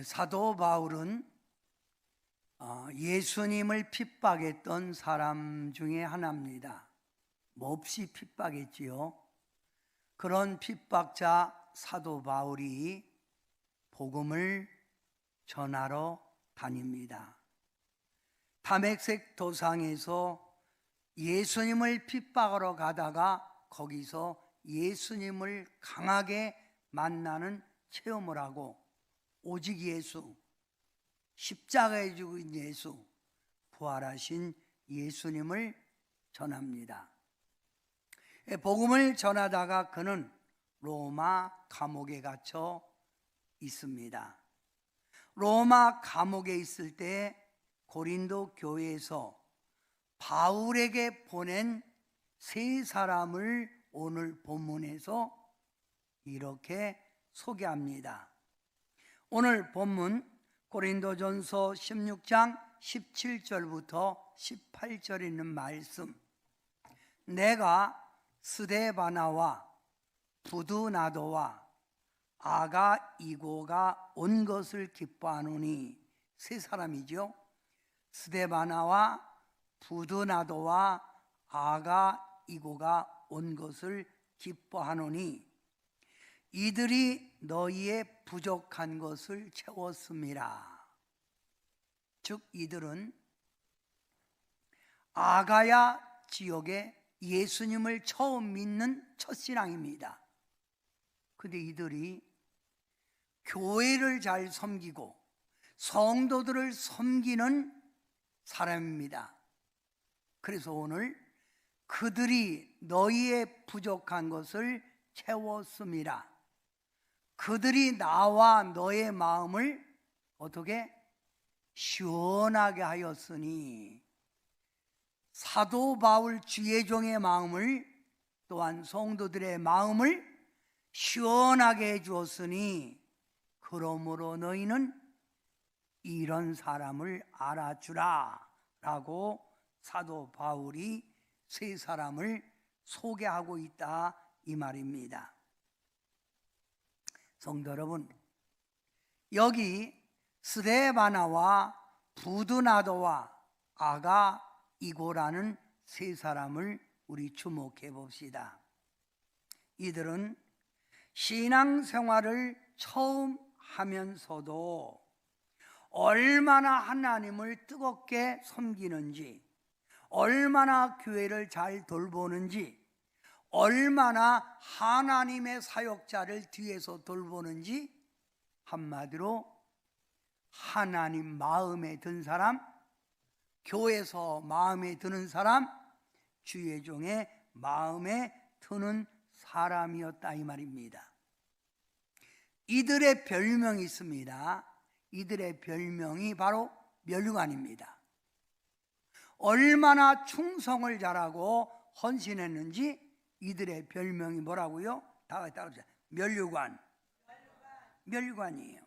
사도 바울은 예수님을 핍박했던 사람 중에 하나입니다. 몹시 핍박했지요. 그런 핍박자 사도 바울이 복음을 전하러 다닙니다. 다메섹 도상에서 예수님을 핍박하러 가다가 거기서 예수님을 강하게 만나는 체험을 하고 오직 예수, 십자가에 죽은 예수, 부활하신 예수님을 전합니다. 복음을 전하다가 그는 로마 감옥에 갇혀 있습니다. 로마 감옥에 있을 때 고린도 교회에서 바울에게 보낸 세 사람을 오늘 본문에서 이렇게 소개합니다. 오늘 본문 고린도전서 16장 17절부터 18절에 있는 말씀, 내가 스데바나와 부두나도와 아가 이고가 온 것을 기뻐하노니, 세 사람이죠. 스데바나와 부두나도와 아가 이고가 온 것을 기뻐하노니 이들이 너희의 부족한 것을 채웠습니다. 즉 이들은 아가야 지역에 예수님을 처음 믿는 첫신앙입니다. 근데 이들이 교회를 잘 섬기고 성도들을 섬기는 사람입니다. 그래서 오늘 그들이 너희의 부족한 것을 채웠습니다. 그들이 나와 너의 마음을 어떻게 시원하게 하였으니, 사도 바울 주의 종의 마음을, 또한 성도들의 마음을 시원하게 해주었으니 그러므로 너희는 이런 사람을 알아주라 라고 사도 바울이 세 사람을 소개하고 있다 이 말입니다. 성도 여러분, 여기 스데바나와 부두나도와 아가 이고라는 세 사람을 우리 주목해 봅시다. 이들은 신앙생활을 처음 하면서도 얼마나 하나님을 뜨겁게 섬기는지, 얼마나 교회를 잘 돌보는지, 얼마나 하나님의 사역자를 뒤에서 돌보는지, 한마디로 하나님 마음에 든 사람, 교회에서 마음에 드는 사람, 주의 종의 마음에 드는 사람이었다 이 말입니다. 이들의 별명이 있습니다. 이들의 별명이 바로 멸류관입니다. 얼마나 충성을 잘하고 헌신했는지 이들의 별명이 뭐라고요? 다 같이 따라합시다. 멸류관. 멸류관이에요.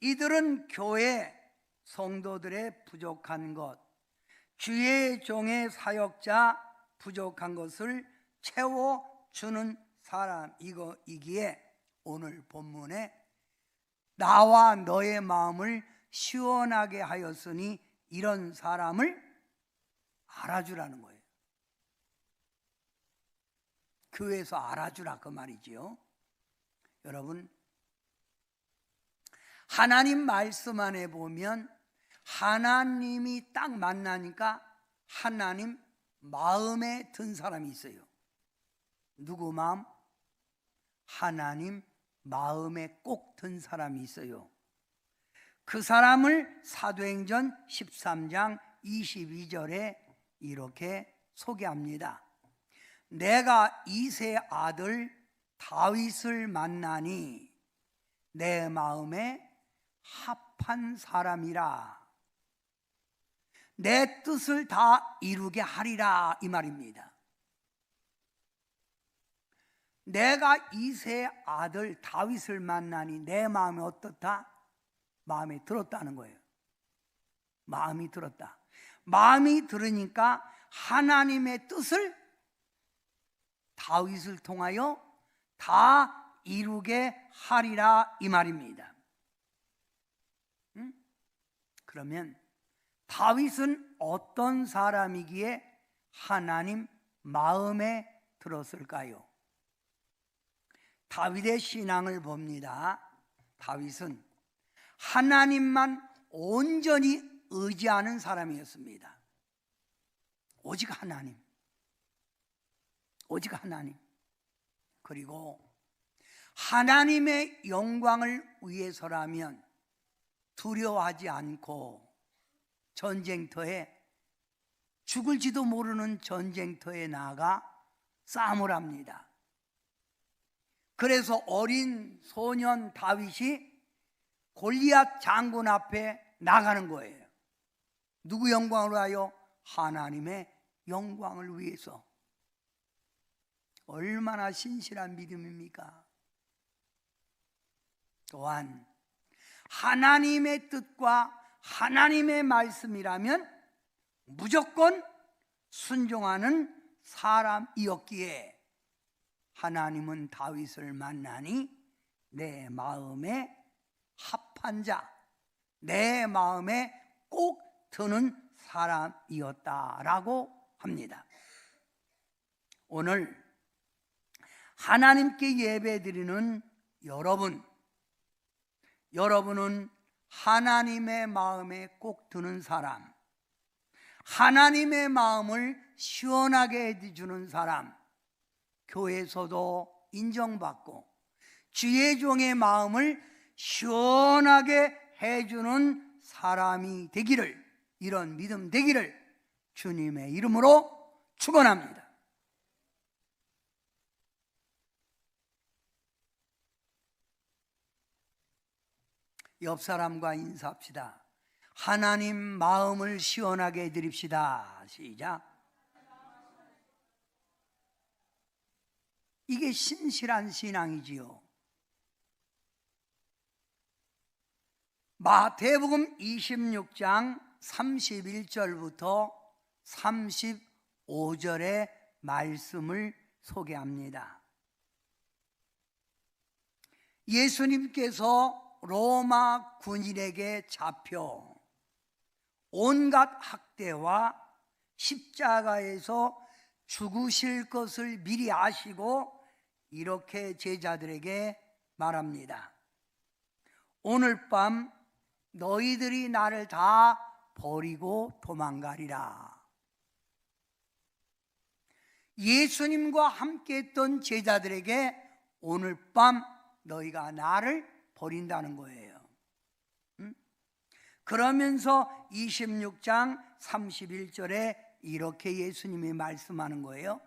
이들은 교회 성도들의 부족한 것, 주의 종의 사역자 부족한 것을 채워주는 사람이기에 오늘 본문에 나와 너의 마음을 시원하게 하였으니 이런 사람을 알아주라는 거예요. 교회에서 알아주라 그 말이지요. 여러분, 하나님 말씀 안에 보면 하나님이 딱 만나니까 하나님 마음에 든 사람이 있어요. 누구 마음? 하나님 마음에 꼭 든 사람이 있어요. 그 사람을 사도행전 13장 22절에 이렇게 소개합니다. 내가 이새 아들 다윗을 만나니 내 마음에 합한 사람이라, 내 뜻을 다 이루게 하리라 이 말입니다. 내가 이새 아들 다윗을 만나니 내 마음이 어떻다? 마음에 들었다는 거예요. 마음이 들었다. 마음이 들으니까 하나님의 뜻을 다윗을 통하여 다 이루게 하리라 이 말입니다. 그러면 다윗은 어떤 사람이기에 하나님 마음에 들었을까요? 다윗의 신앙을 봅니다. 다윗은 하나님만 온전히 의지하는 사람이었습니다. 오직 하나님, 오직 하나님. 그리고 하나님의 영광을 위해서라면 두려워하지 않고 전쟁터에, 죽을지도 모르는 전쟁터에 나가 싸움을 합니다. 그래서 어린 소년 다윗이 골리앗 장군 앞에 나가는 거예요. 누구 영광을 위하여? 하나님의 영광을 위해서. 얼마나 신실한 믿음입니까? 또한 하나님의 뜻과 하나님의 말씀이라면 무조건 순종하는 사람이었기에 하나님은 다윗을 만나니 내 마음에 합한 자, 내 마음에 꼭 드는 사람이었다라고 합니다. 오늘 하나님께 예배드리는 여러분은 하나님의 마음에 꼭 드는 사람, 하나님의 마음을 시원하게 해주는 사람, 교회에서도 인정받고 주의 종의 마음을 시원하게 해주는 사람이 되기를, 이런 믿음 되기를 주님의 이름으로 축원합니다. 옆 사람과 인사합시다. 하나님 마음을 시원하게 해드립시다. 시작. 이게 신실한 신앙이지요. 마태복음 26장 31절부터 35절의 말씀을 소개합니다. 예수님께서 로마 군인에게 잡혀 온갖 학대와 십자가에서 죽으실 것을 미리 아시고 이렇게 제자들에게 말합니다. 오늘 밤 너희들이 나를 다 버리고 도망가리라. 예수님과 함께 했던 제자들에게 오늘 밤 너희가 나를 버린다는 거예요. 그러면서 26장 31절에 이렇게 예수님이 말씀하는 거예요.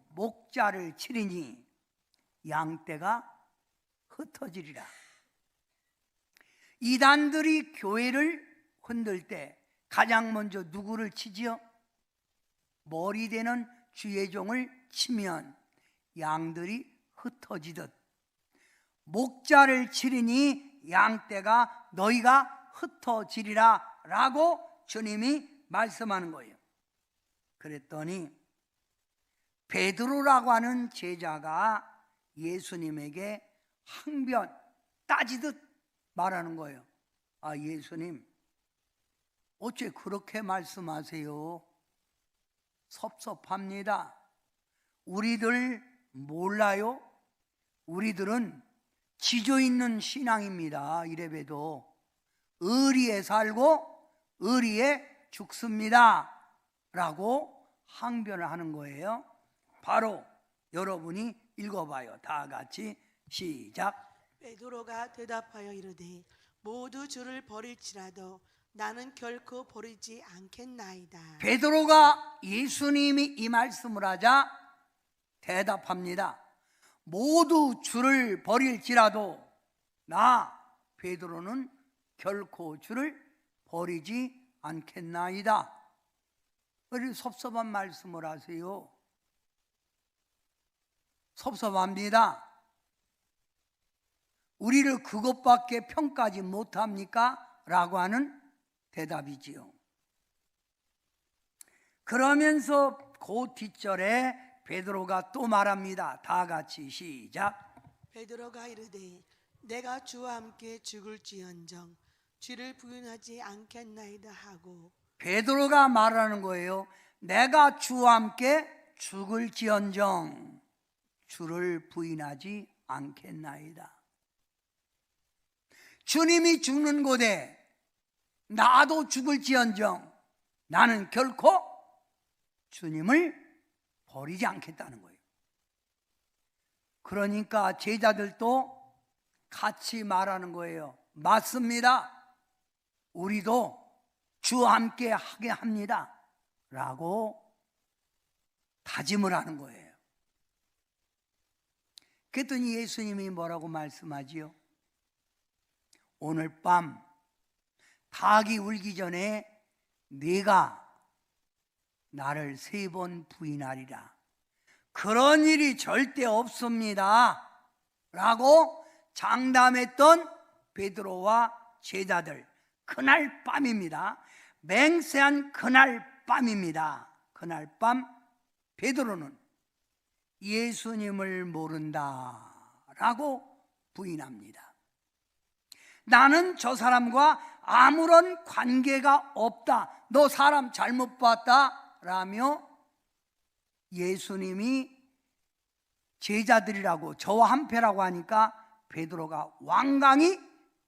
목자를 치리니 양떼가 흩어지리라. 이단들이 교회를 흔들 때 가장 먼저 누구를 치지요? 머리 되는 주의 종을 치면 양들이 흩어지듯 목자를 치리니 양떼가 너희가 흩어지리라 라고 주님이 말씀하는 거예요. 그랬더니 베드로라고 하는 제자가 예수님에게 항변 따지듯 말하는 거예요. 아, 예수님, 어째 그렇게 말씀하세요? 섭섭합니다. 우리들 몰라요? 우리들은 지조 있는 신앙입니다. 이래봬도 의리에 살고 의리에 죽습니다 라고 항변을 하는 거예요. 바로 여러분이 읽어봐요. 다 같이 시작. 베드로가 대답하여 이르되 모두 주를 버릴지라도 나는 결코 버리지 않겠나이다. 베드로가 예수님이 이 말씀을 하자 대답합니다. 모두 주를 버릴지라도 나 베드로는 결코 주를 버리지 않겠나이다. 왜 섭섭한 말씀을 하세요? 섭섭합니다. 우리를 그것밖에 평가하지 못합니까? 라고 하는 대답이지요. 그러면서 그 뒷절에 베드로가 또 말합니다. 다 같이 시작. 베드로가 이르되 내가 주와 함께 죽을지언정 주를 부인하지 않겠나이다 하고. 베드로가 말하는 거예요. 내가 주와 함께 죽을지언정 주를 부인하지 않겠나이다. 주님이 죽는 곳에 나도 죽을지언정 나는 결코 주님을 버리지 않겠다는 거예요. 그러니까 제자들도 같이 말하는 거예요. 맞습니다. 우리도 주와 함께 하게 합니다 라고 다짐을 하는 거예요. 그랬더니 예수님이 뭐라고 말씀하지요? 오늘 밤 닭이 울기 전에 네가 나를 3번 부인하리라. 그런 일이 절대 없습니다 라고 장담했던 베드로와 제자들, 그날 밤입니다. 맹세한 그날 밤입니다. 그날 밤 베드로는 예수님을 모른다 라고 부인합니다. 나는 저 사람과 아무런 관계가 없다, 너 사람 잘못 봤다 라며 예수님이 제자들이라고 저와 한패라고 하니까 베드로가 완강히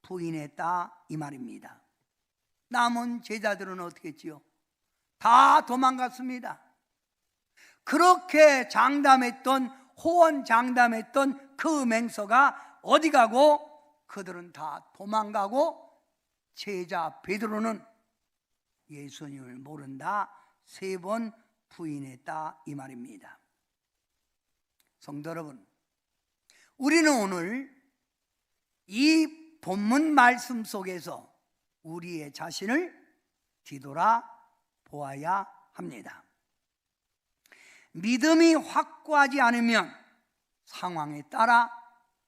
부인했다 이 말입니다. 남은 제자들은 어떻게 했지요? 다 도망갔습니다. 그렇게 장담했던, 호언 장담했던 그 맹서가 어디 가고 그들은 다 도망가고 제자 베드로는 예수님을 모른다 3번 부인했다 이 말입니다. 성도 여러분, 우리는 오늘 이 본문 말씀 속에서 우리의 자신을 뒤돌아 보아야 합니다. 믿음이 확고하지 않으면 상황에 따라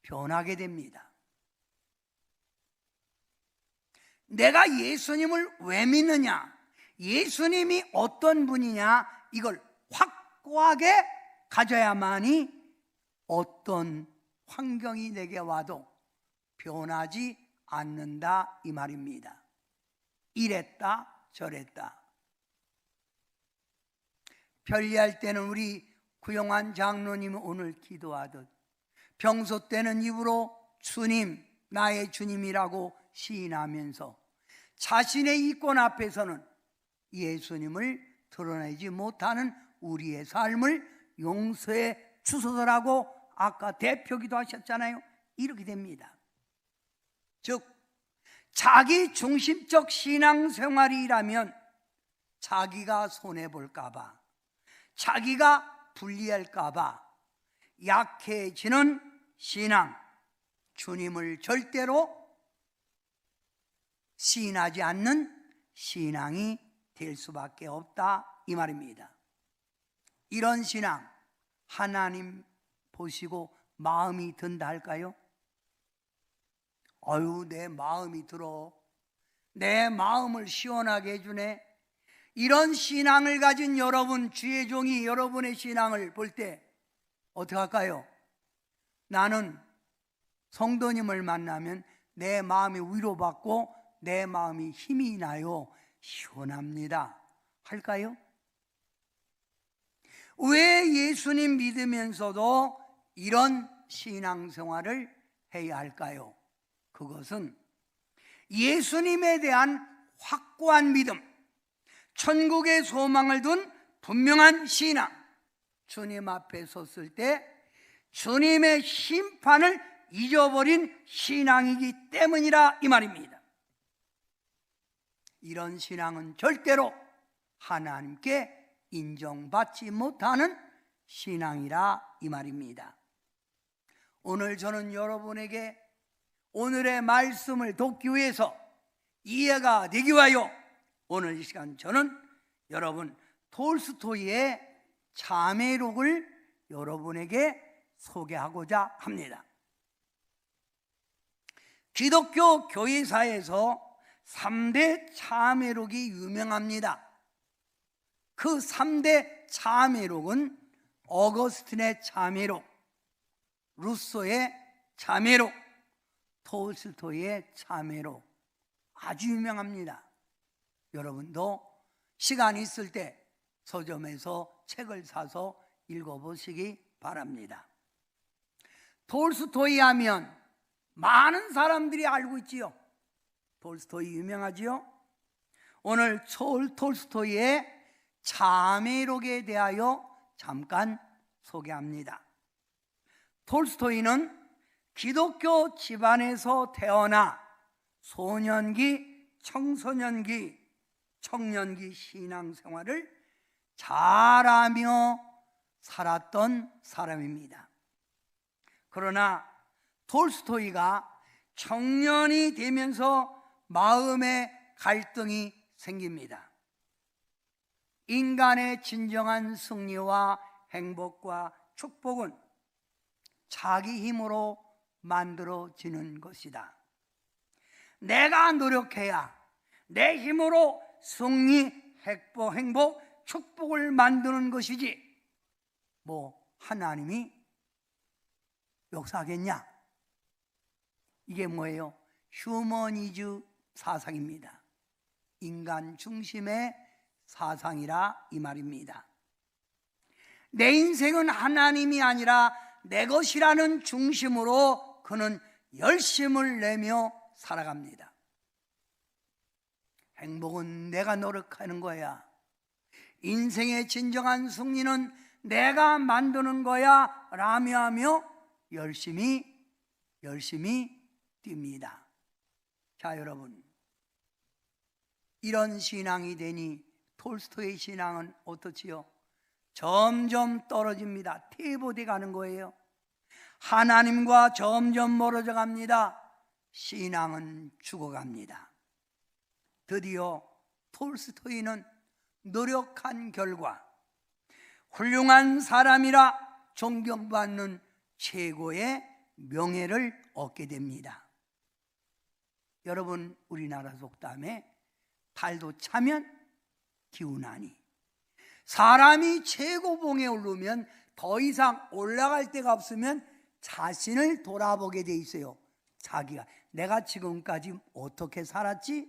변하게 됩니다. 내가 예수님을 왜 믿느냐, 예수님이 어떤 분이냐, 이걸 확고하게 가져야만이 어떤 환경이 내게 와도 변하지 않는다 이 말입니다. 이랬다 저랬다. 편리할 때는 우리 구영환 장로님이 오늘 기도하듯 평소 때는 입으로 주님, 나의 주님이라고 시인하면서 자신의 이권 앞에서는 예수님을 드러내지 못하는 우리의 삶을 용서해 주소서라고 아까 대표기도 하셨잖아요. 이렇게 됩니다. 즉 자기 중심적 신앙생활이라면 자기가 손해볼까 봐, 자기가 불리할까 봐 약해지는 신앙, 주님을 절대로 시인하지 않는 신앙이 될 수밖에 없다 이 말입니다. 이런 신앙 하나님 보시고 마음이 든다 할까요? 아유, 내 마음이 들어, 내 마음을 시원하게 해주네. 이런 신앙을 가진 여러분, 주의 종이 여러분의 신앙을 볼 때 어떻게 할까요? 나는 성도님을 만나면 내 마음이 위로받고 내 마음이 힘이 나요, 시원합니다 할까요? 왜 예수님 믿으면서도 이런 신앙생활을 해야 할까요? 그것은 예수님에 대한 확고한 믿음, 천국의 소망을 둔 분명한 신앙, 주님 앞에 섰을 때 주님의 심판을 잊어버린 신앙이기 때문이라 이 말입니다. 이런 신앙은 절대로 하나님께 인정받지 못하는 신앙이라 이 말입니다. 오늘 저는 여러분에게 오늘의 말씀을 돕기 위해서 이해가 되기 위하여 오늘 이 시간 저는 여러분 톨스토이의 자매록을 여러분에게 소개하고자 합니다. 기독교 교회사에서 3대 자매록이 유명합니다. 그 3대 자매록은 어거스틴의 자매록, 루소의 자매록, 톨스토이의 자매록 아주 유명합니다. 여러분도 시간 있을 때 서점에서 책을 사서 읽어보시기 바랍니다. 톨스토이 하면 많은 사람들이 알고 있지요. 톨스토이 유명하지요. 오늘 톨스토이의 자매록에 대하여 잠깐 소개합니다. 톨스토이는 기독교 집안에서 태어나 소년기, 청소년기, 청년기 신앙생활을 잘하며 살았던 사람입니다. 그러나 톨스토이가 청년이 되면서 마음의 갈등이 생깁니다. 인간의 진정한 승리와 행복과 축복은 자기 힘으로 만들어지는 것이다. 내가 노력해야 내 힘으로 승리, 행복, 축복을 만드는 것이지 하나님이 역사하겠냐? 이게 뭐예요? 휴머니즈 사상입니다. 인간 중심의 사상이라 이 말입니다. 내 인생은 하나님이 아니라 내 것이라는 중심으로 그는 열심을 내며 살아갑니다. 행복은 내가 노력하는 거야. 인생의 진정한 승리는 내가 만드는 거야 라며 하며 열심히 뜁니다. 자, 여러분, 이런 신앙이 되니 톨스토이의 신앙은 어떻지요? 점점 떨어집니다. 퇴보돼 가는 거예요. 하나님과 점점 멀어져 갑니다. 신앙은 죽어갑니다. 드디어 톨스토이는 노력한 결과 훌륭한 사람이라 존경받는 최고의 명예를 얻게 됩니다. 여러분, 우리나라 속담에 달도 차면 기운하니, 사람이 최고봉에 오르면 더 이상 올라갈 데가 없으면 자신을 돌아보게 돼 있어요. 자기가 내가 지금까지 어떻게 살았지?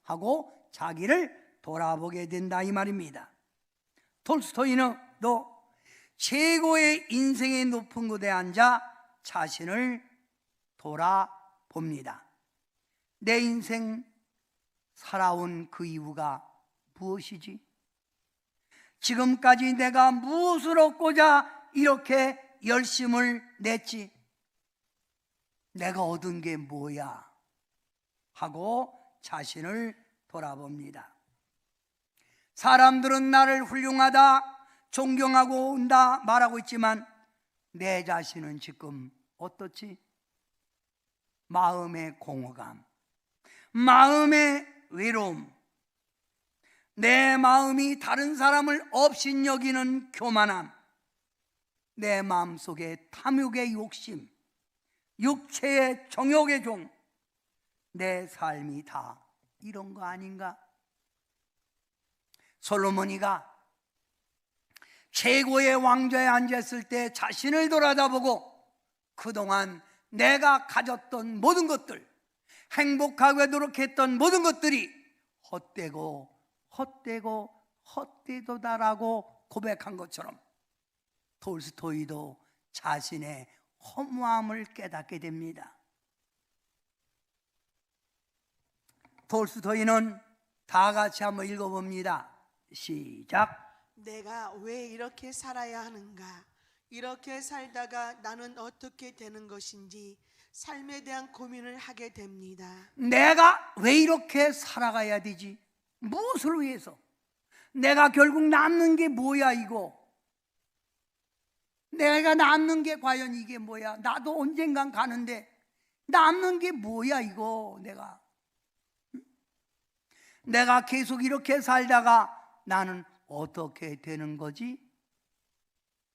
하고 자기를 돌아보게 된다 이 말입니다. 톨스토이는 또 최고의 인생의 높은 곳에 앉아 자신을 돌아봅니다. 내 인생 살아온 그 이유가 무엇이지? 지금까지 내가 무엇을 얻고자 이렇게 열심을 냈지? 내가 얻은 게 뭐야? 하고 자신을 돌아봅니다. 사람들은 나를 훌륭하다, 존경하고 온다 말하고 있지만 내 자신은 지금 어떻지? 마음의 공허감, 마음의 외로움, 내 마음이 다른 사람을 업신여기는 교만함, 내 마음속에 탐욕의 욕심, 육체의 정욕의 종, 내 삶이 다 이런 거 아닌가? 솔로몬이가 최고의 왕좌에 앉았을 때 자신을 돌아다보고 그동안 내가 가졌던 모든 것들, 행복하게 노력했던 모든 것들이 헛되도다라고 고백한 것처럼 톨스토이도 자신의 허무함을 깨닫게 됩니다. 톨스토이는 다 같이 한번 읽어봅니다. 시작. 내가 왜 이렇게 살아야 하는가? 이렇게 살다가 나는 어떻게 되는 것인지 삶에 대한 고민을 하게 됩니다. 내가 왜 이렇게 살아가야 되지? 무엇을 위해서? 내가 결국 남는 게 뭐야 이거? 내가 남는 게 과연 이게 뭐야? 나도 언젠간 가는데 남는 게 뭐야 이거? 내가 계속 이렇게 살다가 나는 어떻게 되는 거지?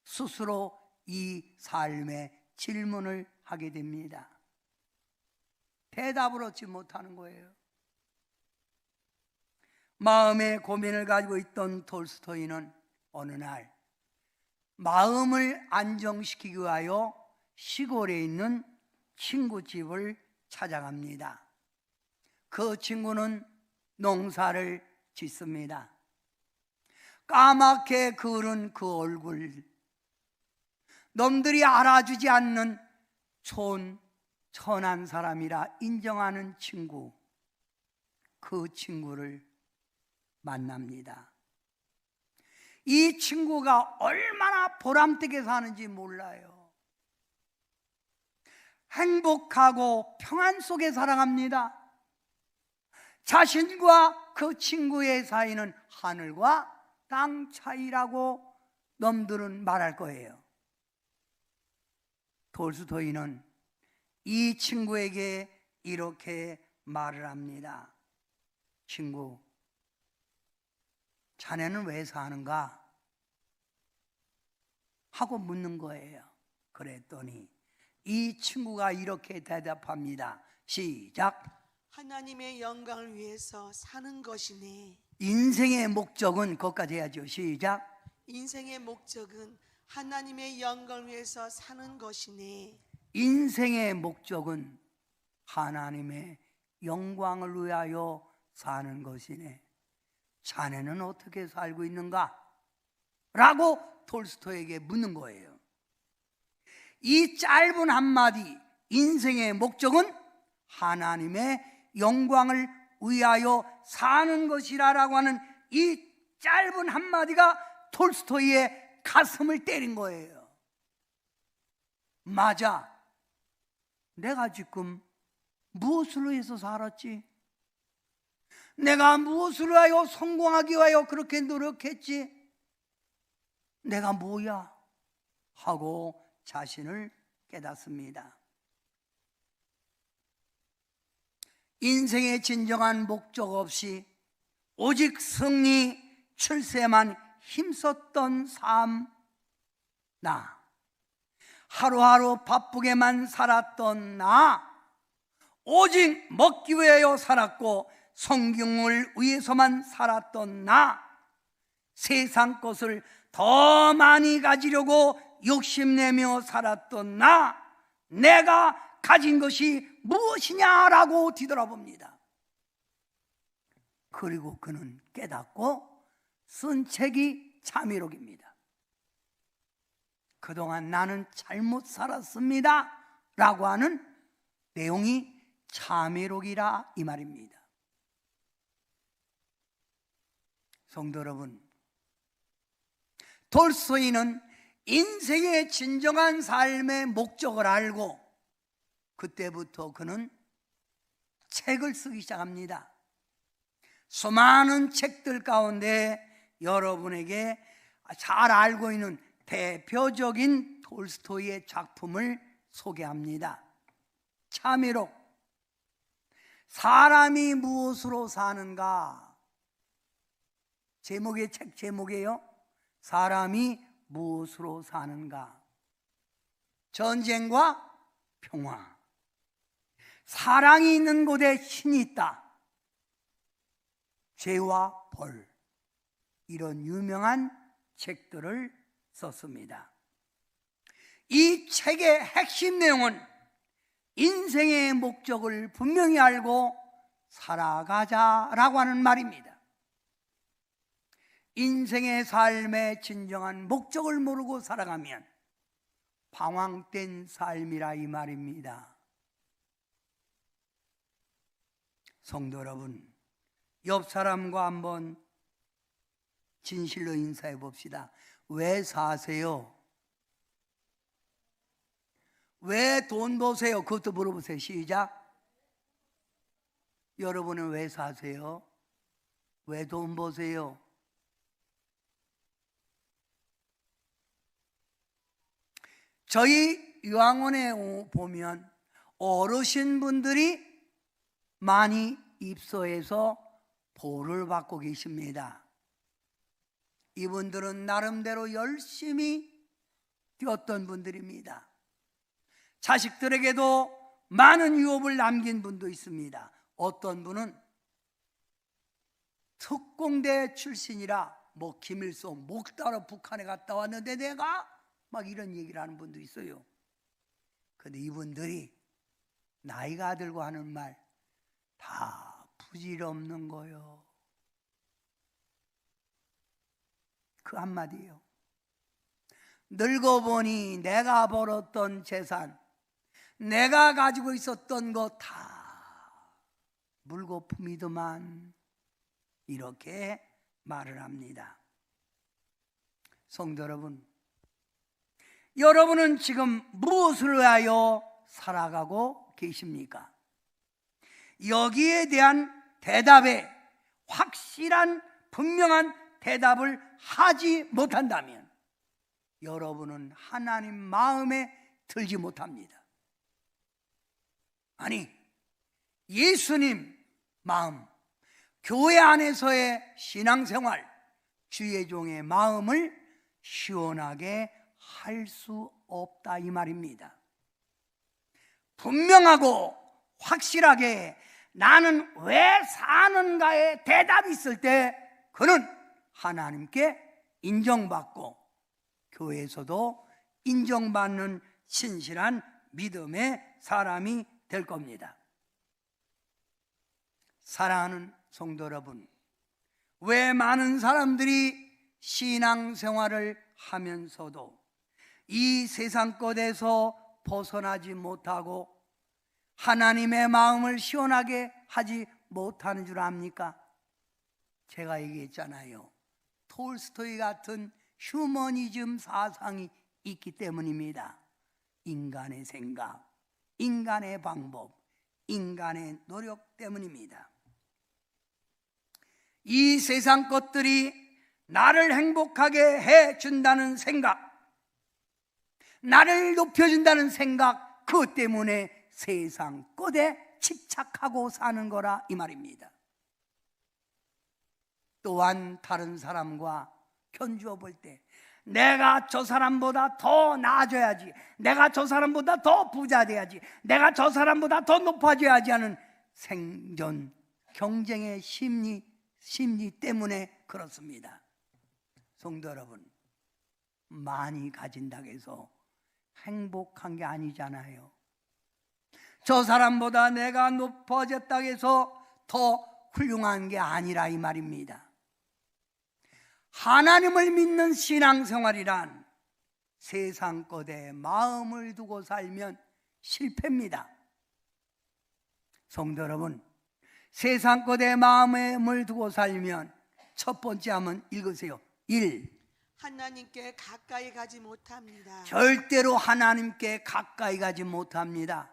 스스로 이 삶에 질문을 하게 됩니다. 대답을 얻지 못하는 거예요. 마음의 고민을 가지고 있던 톨스토이는 어느 날 마음을 안정시키기 위하여 시골에 있는 친구 집을 찾아갑니다. 그 친구는 농사를 짓습니다. 까맣게 그은 그 얼굴, 놈들이 알아주지 않는 천한 사람이라 인정하는 친구, 그 친구를 만납니다. 이 친구가 얼마나 보람되게 사는지 몰라요. 행복하고 평안 속에 살아갑니다. 자신과 그 친구의 사이는 하늘과 땅 차이라고 놈들은 말할 거예요. 톨스토이는 이 친구에게 이렇게 말을 합니다. 친구, 자네는 왜 사는가? 하고 묻는 거예요. 그랬더니 이 친구가 이렇게 대답합니다. 시작. 하나님의 영광을 위해서 사는 것이네. 인생의 목적은 거기까지 해야죠. 시작. 인생의 목적은 하나님의 영광을 위해서 사는 것이네. 인생의 목적은 하나님의 영광을 위하여 사는 것이네. 자네는 어떻게 살고 있는가? 라고 톨스토이에게 묻는 거예요. 이 짧은 한마디, 인생의 목적은 하나님의 영광을 위하여 사는 것이라고 하는 이 짧은 한마디가 톨스토이의 가슴을 때린 거예요. 맞아. 내가 지금 무엇을 위해서 살았지? 내가 무엇을 위하여 성공하기 위하여 그렇게 노력했지? 내가 뭐야? 하고 자신을 깨닫습니다. 인생의 진정한 목적 없이 오직 승리, 출세만 힘썼던 삶, 나 하루하루 바쁘게만 살았던 나, 오직 먹기 위하여 살았고 성경을 위해서만 살았던 나, 세상 것을 더 많이 가지려고 욕심내며 살았던 나, 내가 가진 것이 무엇이냐라고 뒤돌아봅니다. 그리고 그는 깨닫고 쓴 책이 자미록입니다. 그동안 나는 잘못 살았습니다 라고 하는 내용이 자미록이라 이 말입니다. 성도 여러분, 톨스토이는 인생의 진정한 삶의 목적을 알고 그때부터 그는 책을 쓰기 시작합니다. 수많은 책들 가운데 여러분에게 잘 알고 있는 대표적인 톨스토이의 작품을 소개합니다. 자미록. 사람이 무엇으로 사는가? 제목의 책 제목이에요. 사람이 무엇으로 사는가? 전쟁과 평화, 사랑이 있는 곳에 신이 있다, 죄와 벌, 이런 유명한 책들을 썼습니다. 이 책의 핵심 내용은 인생의 목적을 분명히 알고 살아가자라고 하는 말입니다. 인생의 삶의 진정한 목적을 모르고 살아가면 방황된 삶이라 이 말입니다. 성도 여러분, 옆 사람과 한번 진실로 인사해 봅시다. 왜 사세요? 왜 돈 버세요? 그것도 물어보세요. 시작. 여러분은 왜 사세요? 왜 돈 버세요? 저희 요양원에 보면 어르신분들이 많이 입소해서 보호를 받고 계십니다. 이분들은 나름대로 열심히 뛰었던 분들입니다. 자식들에게도 많은 유업을 남긴 분도 있습니다. 어떤 분은 특공대 출신이라 김일성 목 따러 북한에 갔다 왔는데 내가 막 이런 얘기를 하는 분도 있어요. 그런데 이분들이 나이가 들고 하는 말 다 부질없는 거요. 그 한마디예요. 늙어보니 내가 벌었던 재산, 내가 가지고 있었던 거 다 물거품이더만, 이렇게 말을 합니다. 성도 여러분, 여러분은 지금 무엇을 위하여 살아가고 계십니까? 여기에 대한 대답에 확실한 분명한 대답을 하지 못한다면 여러분은 하나님 마음에 들지 못합니다. 아니, 예수님 마음, 교회 안에서의 신앙생활, 주의 종의 마음을 시원하게 할 수 없다 이 말입니다. 분명하고 확실하게 나는 왜 사는가에 대답이 있을 때 그는 하나님께 인정받고 교회에서도 인정받는 신실한 믿음의 사람이 될 겁니다. 사랑하는 성도 여러분, 왜 많은 사람들이 신앙생활을 하면서도 이 세상 것에서 벗어나지 못하고 하나님의 마음을 시원하게 하지 못하는 줄 압니까? 제가 얘기했잖아요. 톨스토이 같은 휴머니즘 사상이 있기 때문입니다. 인간의 생각, 인간의 방법, 인간의 노력 때문입니다. 이 세상 것들이 나를 행복하게 해준다는 생각, 나를 높여준다는 생각, 그것 때문에 세상 것에 집착하고 사는 거라 이 말입니다. 또한 다른 사람과 견주어 볼 때 내가 저 사람보다 더 나아져야지, 내가 저 사람보다 더 부자 돼야지, 내가 저 사람보다 더 높아져야지 하는 생존 경쟁의 심리 때문에 그렇습니다. 성도 여러분, 많이 가진다고 해서 행복한 게 아니잖아요. 저 사람보다 내가 높아졌다고 해서 더 훌륭한 게 아니라 이 말입니다. 하나님을 믿는 신앙생활이란 세상 것에 마음을 두고 살면 실패입니다. 성도 여러분, 세상 것에 마음을 두고 살면 첫 번째 한번 읽으세요. 1. 하나님께 가까이 가지 못합니다. 절대로 하나님께 가까이 가지 못합니다.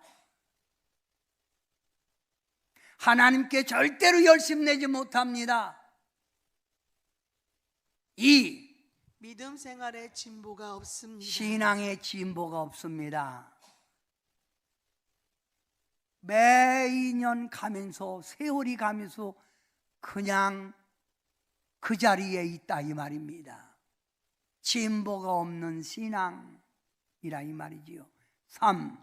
하나님께 절대로 열심 내지 못합니다. 2. 믿음 생활에 진보가 없습니다. 신앙의 진보가 없습니다. 매년 가면서, 세월이 가면서 그냥 그 자리에 있다 이 말입니다. 진보가 없는 신앙이라 이 말이지요. 3.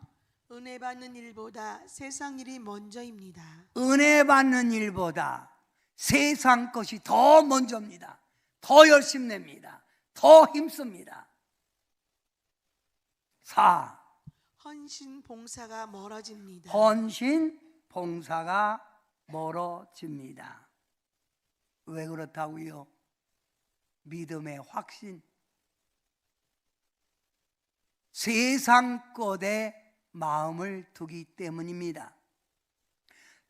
은혜 받는 일보다 세상 일이 먼저입니다. 은혜 받는 일보다 세상 것이 더 먼저입니다. 더 열심 냅니다. 더 힘씁니다. 4. 헌신 봉사가 멀어집니다. 헌신 봉사가 멀어집니다. 왜 그렇다고요? 믿음의 확신, 세상 것에 마음을 두기 때문입니다.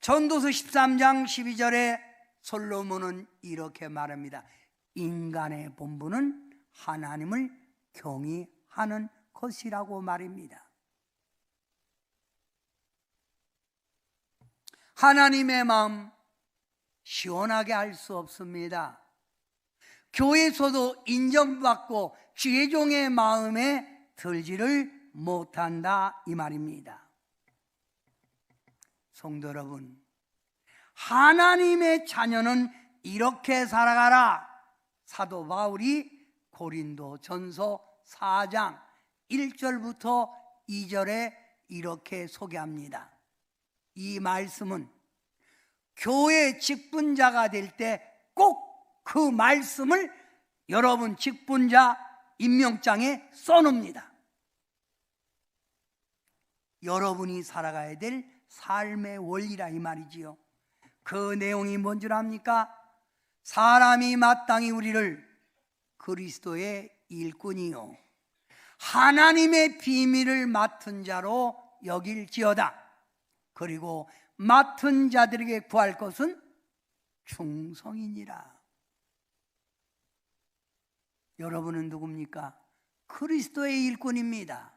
전도서 13장 12절에 솔로몬은 이렇게 말합니다. 인간의 본분은 하나님을 경외하는 것이라고 말입니다. 하나님의 마음 시원하게 할 수 없습니다. 교회에서도 인정받고 주의 종의 마음에 들지를 못한다 이 말입니다. 성도 여러분, 하나님의 자녀는 이렇게 살아가라. 사도 바울이 고린도 전서 4장 1절부터 2절에 이렇게 소개합니다. 이 말씀은 교회 직분자가 될 때 꼭 그 말씀을 여러분 직분자 임명장에 써놓습니다. 여러분이 살아가야 될 삶의 원리라 이 말이지요. 그 내용이 뭔 줄 압니까? 사람이 마땅히 우리를 그리스도의 일꾼이요 하나님의 비밀을 맡은 자로 여길지어다. 그리고 맡은 자들에게 구할 것은 충성이니라. 여러분은 누굽니까? 그리스도의 일꾼입니다.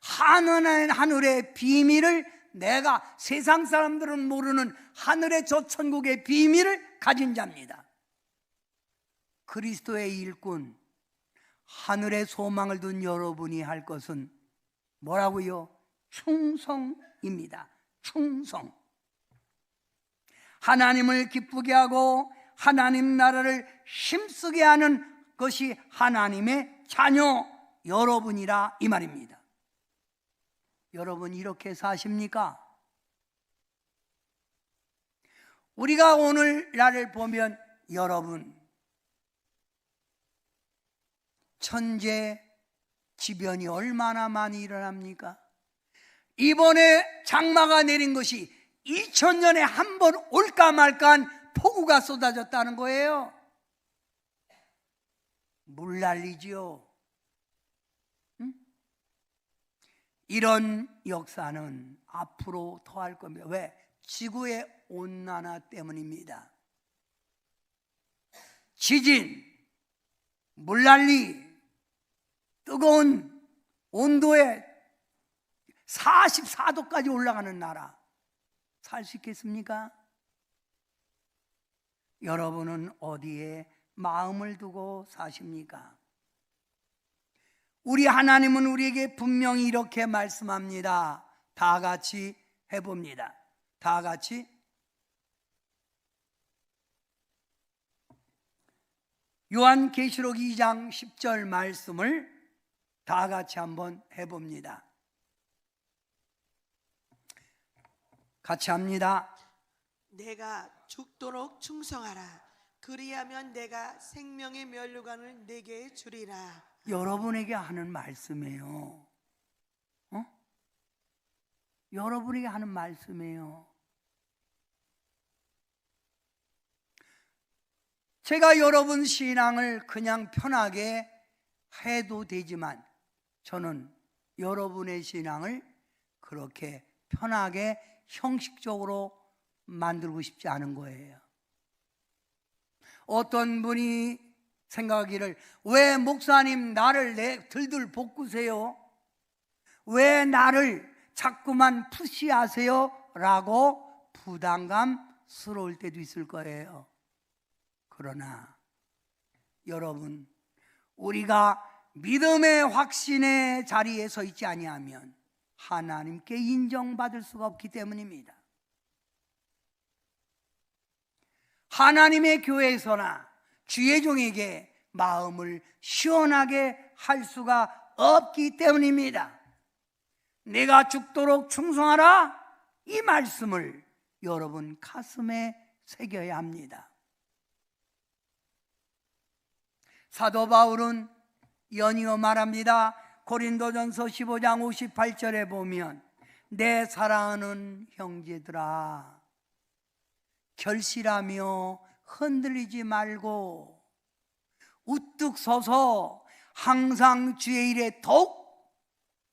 하늘의 비밀을, 내가 세상 사람들은 모르는 하늘의 저 천국의 비밀을 가진 자입니다. 그리스도의 일꾼, 하늘의 소망을 둔 여러분이 할 것은 뭐라고요? 충성입니다. 충성. 하나님을 기쁘게 하고 하나님 나라를 힘쓰게 하는 것이 하나님의 자녀 여러분이라 이 말입니다. 여러분 이렇게 사십니까? 우리가 오늘날을 보면 여러분 천재지변이 얼마나 많이 일어납니까? 이번에 장마가 내린 것이 2000년에 한 번 올까 말까한 폭우가 쏟아졌다는 거예요. 물난리지요. 이런 역사는 앞으로 더할 겁니다. 왜? 지구의 온난화 때문입니다. 지진, 물난리, 뜨거운 온도에 44도까지 올라가는 나라 살 수 있겠습니까? 여러분은 어디에 마음을 두고 사십니까? 우리 하나님은 우리에게 분명히 이렇게 말씀합니다. 다 같이 해봅니다. 다 같이. 요한계시록 2장 10절 말씀을 다 같이 한번 해봅니다. 같이 합니다. 내가 죽도록 충성하라. 그리하면 내가 생명의 면류관을 내게 주리라. 여러분에게 하는 말씀이에요. 여러분에게 하는 말씀이에요. 제가 여러분 신앙을 그냥 편하게 해도 되지만 저는 여러분의 신앙을 그렇게 편하게 형식적으로 만들고 싶지 않은 거예요. 어떤 분이 생각하기를 왜 목사님 나를 들들 볶으세요? 왜 나를 자꾸만 푸시하세요? 라고 부담감스러울 때도 있을 거예요. 그러나 여러분, 우리가 믿음의 확신의 자리에 서 있지 아니하면 하나님께 인정받을 수가 없기 때문입니다. 하나님의 교회에서나 주의 종에게 마음을 시원하게 할 수가 없기 때문입니다. 내가 죽도록 충성하라, 이 말씀을 여러분 가슴에 새겨야 합니다. 사도 바울은 연이어 말합니다. 고린도전서 15장 58절에 보면 내 사랑하는 형제들아, 결실하며 흔들리지 말고 우뚝 서서 항상 주의 일에 더욱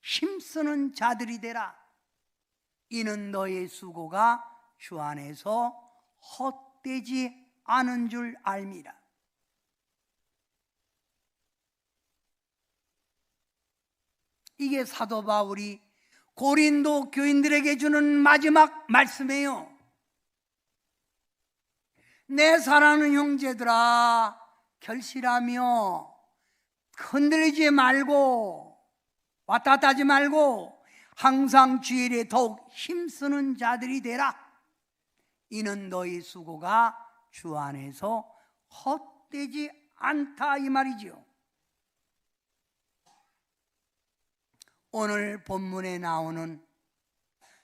힘쓰는 자들이 되라. 이는 너의 수고가 주 안에서 헛되지 않은 줄 알미라. 이게 사도 바울이 고린도 교인들에게 주는 마지막 말씀이에요. 내 사랑하는 형제들아, 결실하며 흔들리지 말고 왔다 갔다 하지 말고 항상 주의 일에 더욱 힘쓰는 자들이 되라. 이는 너희 수고가 주 안에서 헛되지 않다, 이 말이죠. 오늘 본문에 나오는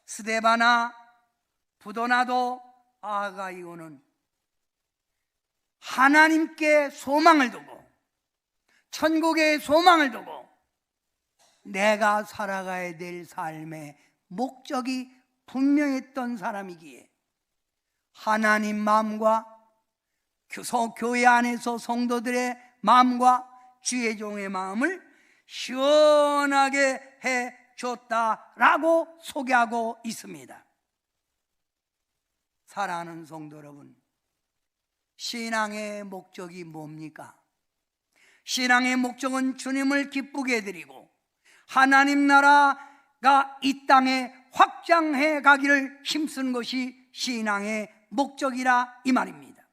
스데바나, 부도나도, 아가이오는 하나님께 소망을 두고 천국에 소망을 두고 내가 살아가야 될 삶의 목적이 분명했던 사람이기에 하나님 마음과 교회 안에서 성도들의 마음과 주의 종의 마음을 시원하게 해줬다라고 소개하고 있습니다. 사랑하는 성도 여러분, 신앙의 목적이 뭡니까? 신앙의 목적은 주님을 기쁘게 해드리고 하나님 나라가 이 땅에 확장해 가기를 힘쓰는 것이 신앙의 목적이라 이 말입니다.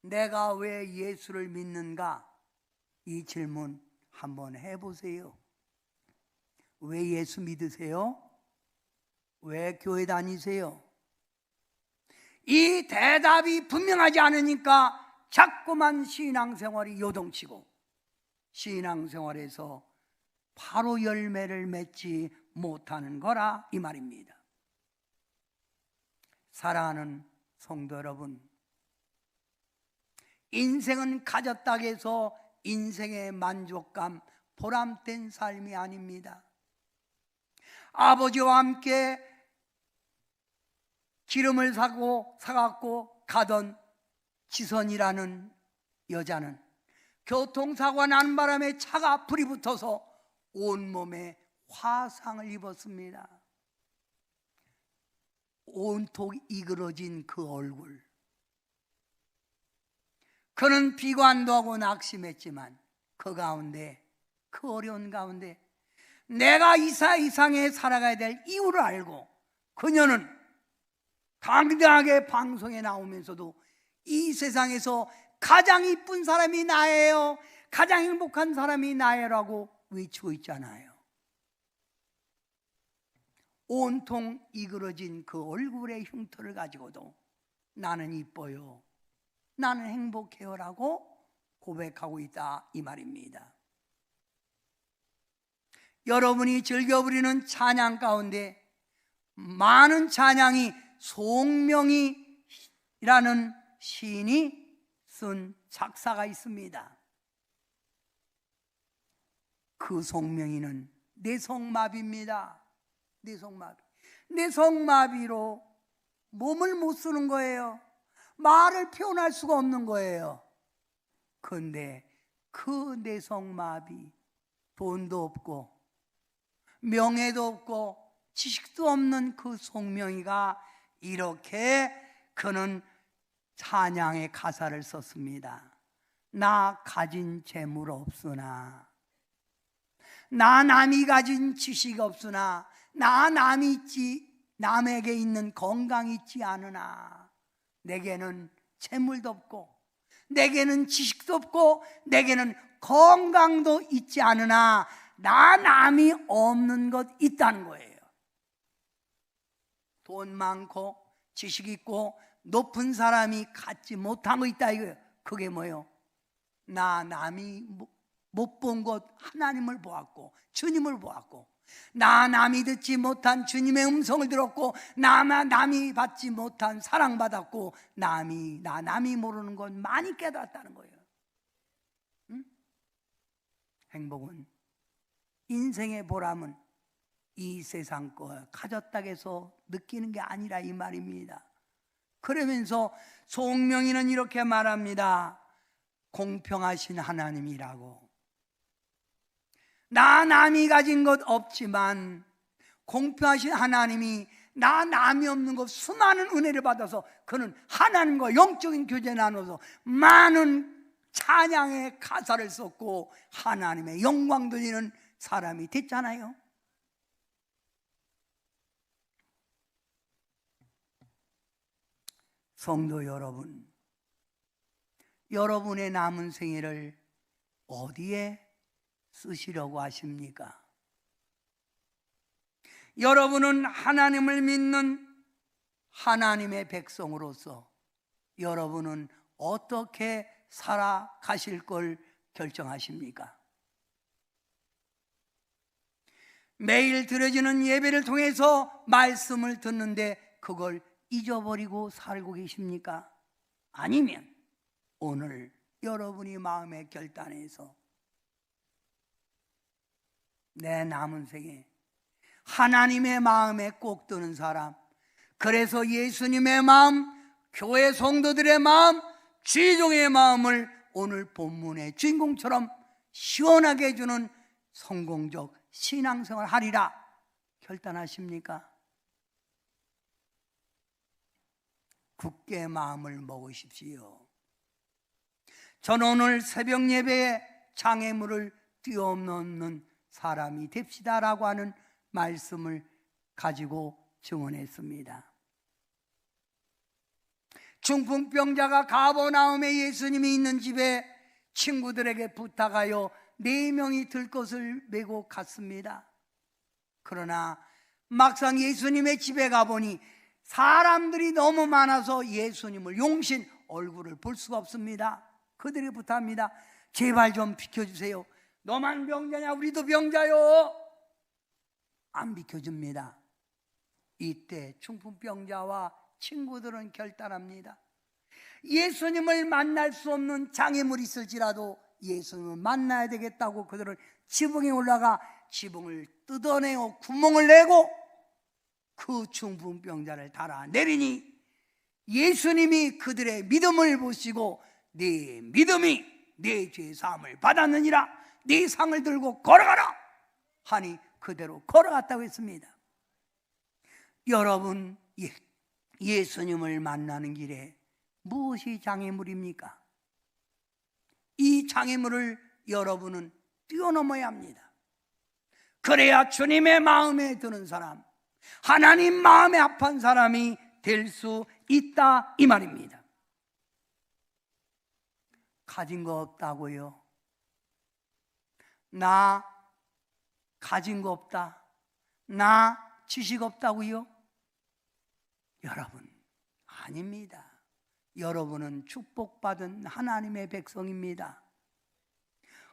내가 왜 예수를 믿는가? 이 질문 한번 해보세요. 왜 예수 믿으세요? 왜 교회 다니세요? 이 대답이 분명하지 않으니까 자꾸만 신앙생활이 요동치고 신앙생활에서 바로 열매를 맺지 못하는 거라 이 말입니다. 사랑하는 성도 여러분, 인생은 가졌다고 해서 인생의 만족감, 보람된 삶이 아닙니다. 아버지와 함께 기름을 사갖고 가던 지선이라는 여자는 교통사고가 난 바람에 차가 불이 붙어서 온몸에 화상을 입었습니다. 온통 이그러진 그 얼굴, 그는 비관도 하고 낙심했지만 그 가운데, 그 어려운 가운데 내가 이 세상에 살아가야 될 이유를 알고 그녀는 당당하게 방송에 나오면서도 이 세상에서 가장 이쁜 사람이 나예요, 가장 행복한 사람이 나예요라고 외치고 있잖아요. 온통 이그러진 그 얼굴의 흉터를 가지고도 나는 이뻐요, 나는 행복해요 라고 고백하고 있다 이 말입니다. 여러분이 즐겨 부리는 찬양 가운데 많은 찬양이 송명이라는 시인이 쓴 작사가 있습니다. 그 송명이는 뇌성마비입니다. 뇌성마비로 몸을 못 쓰는 거예요. 말을 표현할 수가 없는 거예요. 그런데 그 뇌성마비, 돈도 없고 명예도 없고 지식도 없는 그 송명이가 이렇게 그는 찬양의 가사를 썼습니다. 나 가진 재물 없으나, 나 남이 가진 지식 없으나, 나 남에게 있는 건강이 있지 않으나, 내게는 재물도 없고 내게는 지식도 없고 내게는 건강도 있지 않으나 나 남이 없는 것 있다는 거예요. 돈 많고 지식 있고 높은 사람이 갖지 못한 거 있다 이거예요. 그게 뭐예요? 나 남이 못 본 것 하나님을 보았고 주님을 보았고, 나 남이 듣지 못한 주님의 음성을 들었고, 남이 받지 못한 사랑받았고, 남이 모르는 건 많이 깨달았다는 거예요. 응? 행복은, 인생의 보람은 이 세상 거 가졌다고 해서 느끼는 게 아니라 이 말입니다. 그러면서 송명이는 이렇게 말합니다. 공평하신 하나님이라고. 나 남이 가진 것 없지만 공평하신 하나님이 나 남이 없는 것 수많은 은혜를 받아서 그는 하나님과 영적인 교제 나눠서 많은 찬양의 가사를 썼고 하나님의 영광 돌리는 사람이 됐잖아요. 성도 여러분, 여러분의 남은 생애를 어디에 쓰시려고 하십니까? 여러분은 하나님을 믿는 하나님의 백성으로서 여러분은 어떻게 살아가실 걸 결정하십니까? 매일 드려지는 예배를 통해서 말씀을 듣는데 그걸 잊어버리고 살고 계십니까? 아니면 오늘 여러분이 마음에 결단해서 내 남은 생에 하나님의 마음에 꼭 드는 사람, 그래서 예수님의 마음, 교회 성도들의 마음, 주의종의 마음을 오늘 본문의 주인공처럼 시원하게 해주는 성공적 신앙생활 하리라 결단하십니까? 굳게 마음을 먹으십시오. 저는 오늘 새벽 예배에 장애물을 뛰어넘는 사람이 됩시다라고 하는 말씀을 가지고 증언했습니다. 중풍병자가 가버나움에 예수님이 있는 집에 친구들에게 부탁하여 4명이 들 것을 메고 갔습니다. 그러나 막상 예수님의 집에 가보니 사람들이 너무 많아서 예수님을 용신 얼굴을 볼 수가 없습니다. 그들이 부탁합니다. 제발 좀 비켜주세요. 너만 병자냐? 우리도 병자요. 안 비켜줍니다. 이때 중풍병자와 친구들은 결단합니다. 예수님을 만날 수 없는 장애물이 있을지라도 예수님을 만나야 되겠다고 그들은 지붕에 올라가 지붕을 뜯어내고 구멍을 내고 그 중풍병자를 달아내리니 예수님이 그들의 믿음을 보시고 네 믿음이 네 죄 사함을 받았느니라, 네 상을 들고 걸어가라 하니 그대로 걸어갔다고 했습니다. 여러분, 예수님을 만나는 길에 무엇이 장애물입니까? 이 장애물을 여러분은 뛰어넘어야 합니다. 그래야 주님의 마음에 드는 사람, 하나님 마음에 합한 사람이 될 수 있다 이 말입니다. 가진 거 없다고요? 나 가진 거 없다, 나 지식 없다고요? 여러분, 아닙니다. 여러분은 축복받은 하나님의 백성입니다.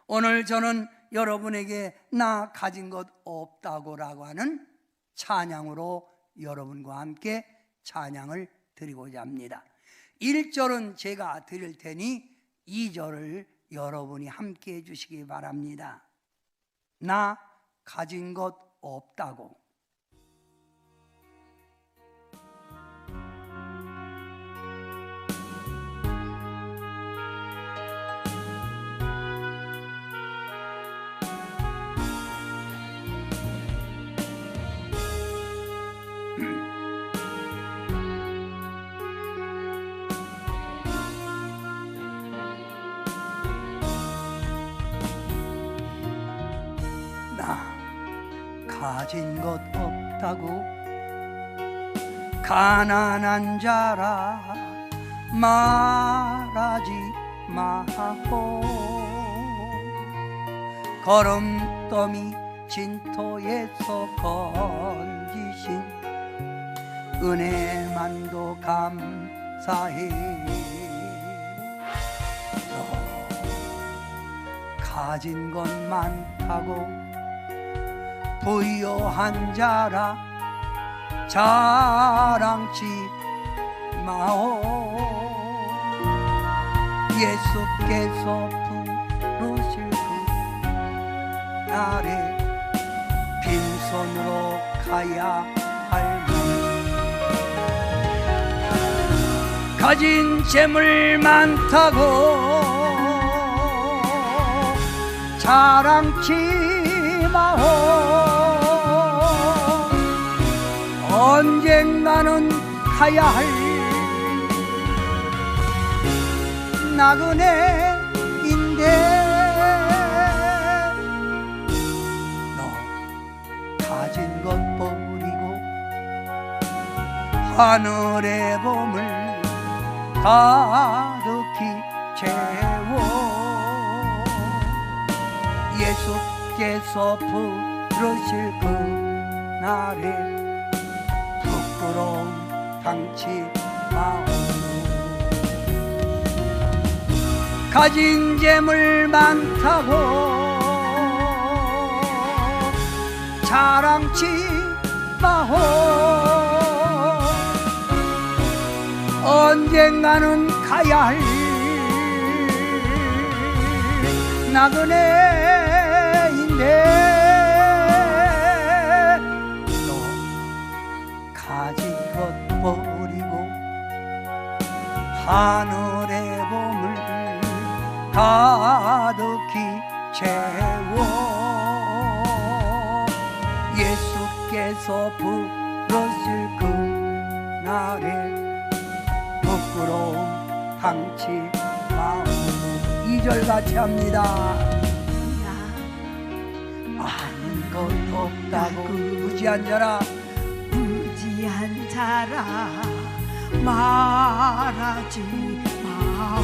오늘 저는 여러분에게 나 가진 것 없다고라고 하는 찬양으로 여러분과 함께 찬양을 드리고자 합니다. 1절은 제가 드릴 테니 2절을 여러분이 함께 해주시기 바랍니다. 나 가진 것 없다고. 가진 것 없다고 가난한 자라 말하지 마고, 거름더미 진토에서 건지신 은혜만도 감사해. 가진 것 많다고 부유한 자라 자랑치 마오. 예수께서 부르실 그 날에 빈손으로 가야 할니, 가진 재물 많다고 자랑치 마오. 언젠가는 가야 할 나그네인데 너 가진 것 버리고 하늘의 봄을 가득히 채워. 예수께서 부르실 그 날에 부끄러움 당치 마오. 가진 재물 많다고 자랑치 마오. 언젠가는 가야 할 나그네인데 가진 것 버리고 하늘의 봄을 가득히 채워 예수께서 부르실 그날에 부끄러움 당치 마오. 2절 같이 합니다. 아는 것 없다고 무지한 자라 무지한 자라 말하지 마오.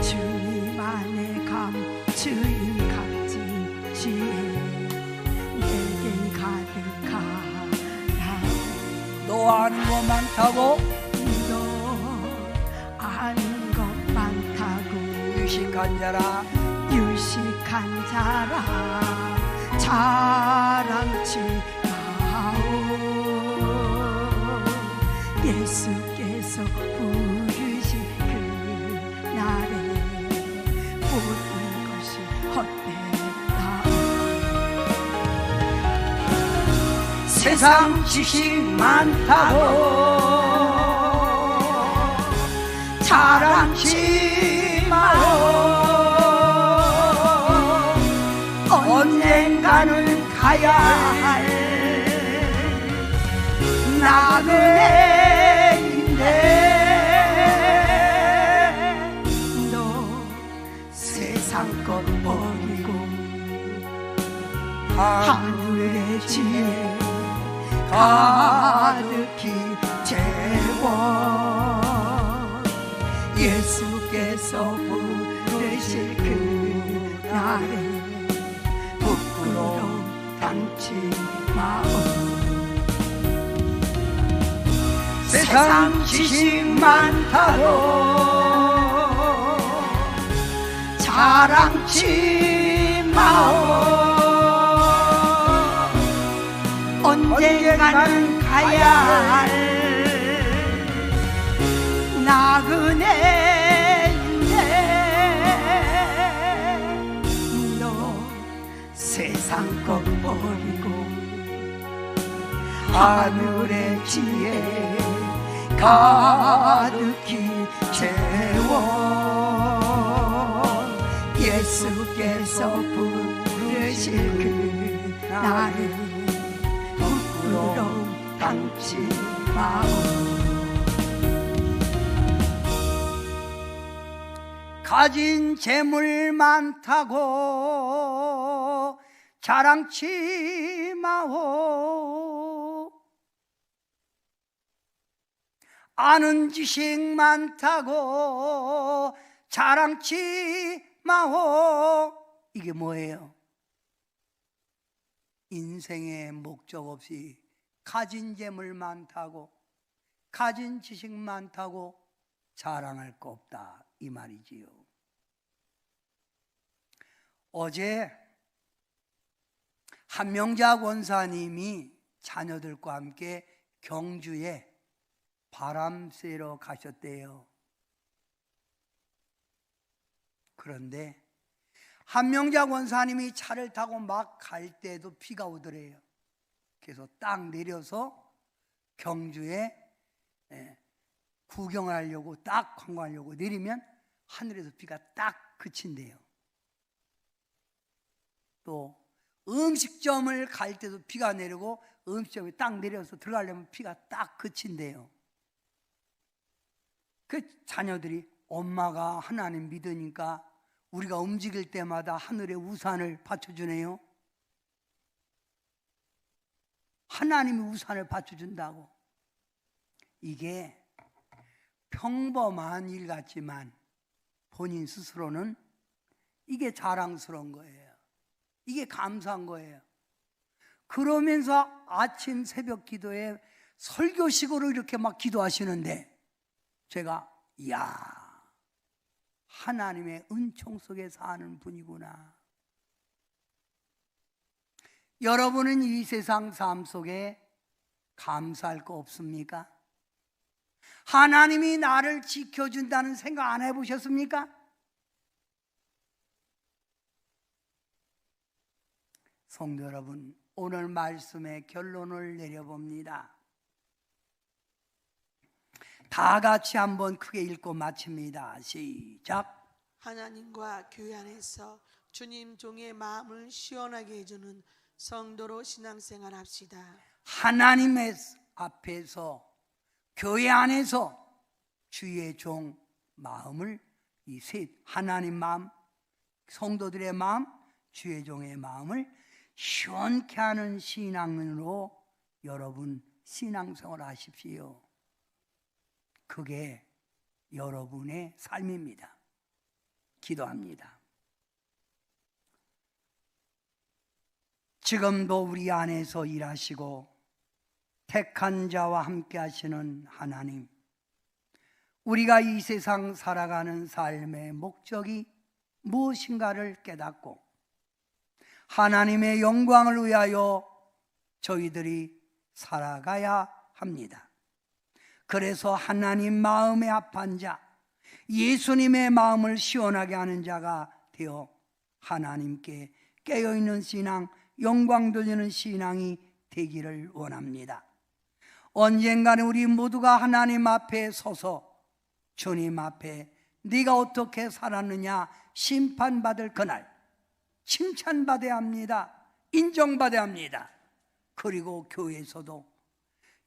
주님 안에 감추인 값진 지혜 내게 가득하라. 너 아는 것 많다고 너 아는 것 많다고 유식한 자라 유식한 자라 자랑치 마오. 예수께서 부르신 그날에 모든 것이 헛되다. 세상 지식 많다고 자랑치 마오. 언젠가는 가야 할 나그네인데 너 세상 것 버리고 하늘의 지혜 가득히 채워 예수께서 부르실 그날에 부끄러움 당치 마오. 세상 지식 많다고 자랑치 마오. 언젠가는 가야 할 나그네인데 너 세상 것 버리고 하늘의 지혜 가득히 채워 예수께서 부르실 그날에 부끄러움 당치 마오. 가진 재물 많다고 자랑치 마오. 아는 지식 많다고 자랑치 마오. 이게 뭐예요? 인생의 목적 없이 가진 재물 많다고 가진 지식 많다고 자랑할 거 없다 이 말이지요. 어제 한명자 권사님이 자녀들과 함께 경주에 바람 쐬러 가셨대요. 그런데 한명자 권사님이 차를 타고 막 갈 때도 비가 오더래요. 그래서 딱 내려서 경주에 구경을 하려고 딱 관광하려고 내리면 하늘에서 비가 딱 그친대요. 또 음식점을 갈 때도 비가 내리고 음식점에 딱 내려서 들어가려면 비가 딱 그친대요. 그 자녀들이 엄마가 하나님 믿으니까 우리가 움직일 때마다 하늘에 우산을 받쳐주네요. 하나님이 우산을 받쳐준다고. 이게 평범한 일 같지만 본인 스스로는 이게 자랑스러운 거예요. 이게 감사한 거예요. 그러면서 아침 새벽 기도에 설교식으로 이렇게 막 기도하시는데 제가 이야, 하나님의 은총 속에 사는 분이구나. 여러분은 이 세상 삶 속에 감사할 거 없습니까? 하나님이 나를 지켜준다는 생각 안 해보셨습니까? 성도 여러분, 오늘 말씀의 결론을 내려봅니다. 다 같이 한번 크게 읽고 마칩니다. 시작. 하나님과 교회 안에서 주님 종의 마음을 시원하게 해주는 성도로 신앙생활 합시다. 하나님의 앞에서 교회 안에서 주의 종 마음을 이 셋 하나님 마음, 성도들의 마음, 주의 종의 마음을 시원케 하는 신앙으로 여러분 신앙생활 하십시오. 그게 여러분의 삶입니다. 기도합니다. 지금도 우리 안에서 일하시고 택한 자와 함께 하시는 하나님, 우리가 이 세상 살아가는 삶의 목적이 무엇인가를 깨닫고 하나님의 영광을 위하여 저희들이 살아가야 합니다. 그래서 하나님 마음에 합한 자, 예수님의 마음을 시원하게 하는 자가 되어 하나님께 깨어있는 신앙, 영광 돌리는 신앙이 되기를 원합니다. 언젠가는 우리 모두가 하나님 앞에 서서 주님 앞에 네가 어떻게 살았느냐 심판받을 그날 칭찬받아야 합니다. 인정받아야 합니다. 그리고 교회에서도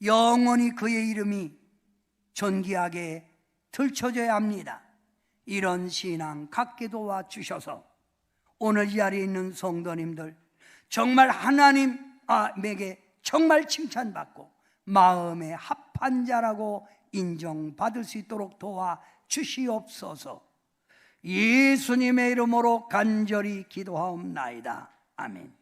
영원히 그의 이름이 존귀하게 들춰져야 합니다. 이런 신앙 갖게 도와주셔서 오늘 이 자리에 있는 성도님들 정말 하나님에게 정말 칭찬받고 마음에 합한 자라고 인정받을 수 있도록 도와주시옵소서. 예수님의 이름으로 간절히 기도하옵나이다. 아멘.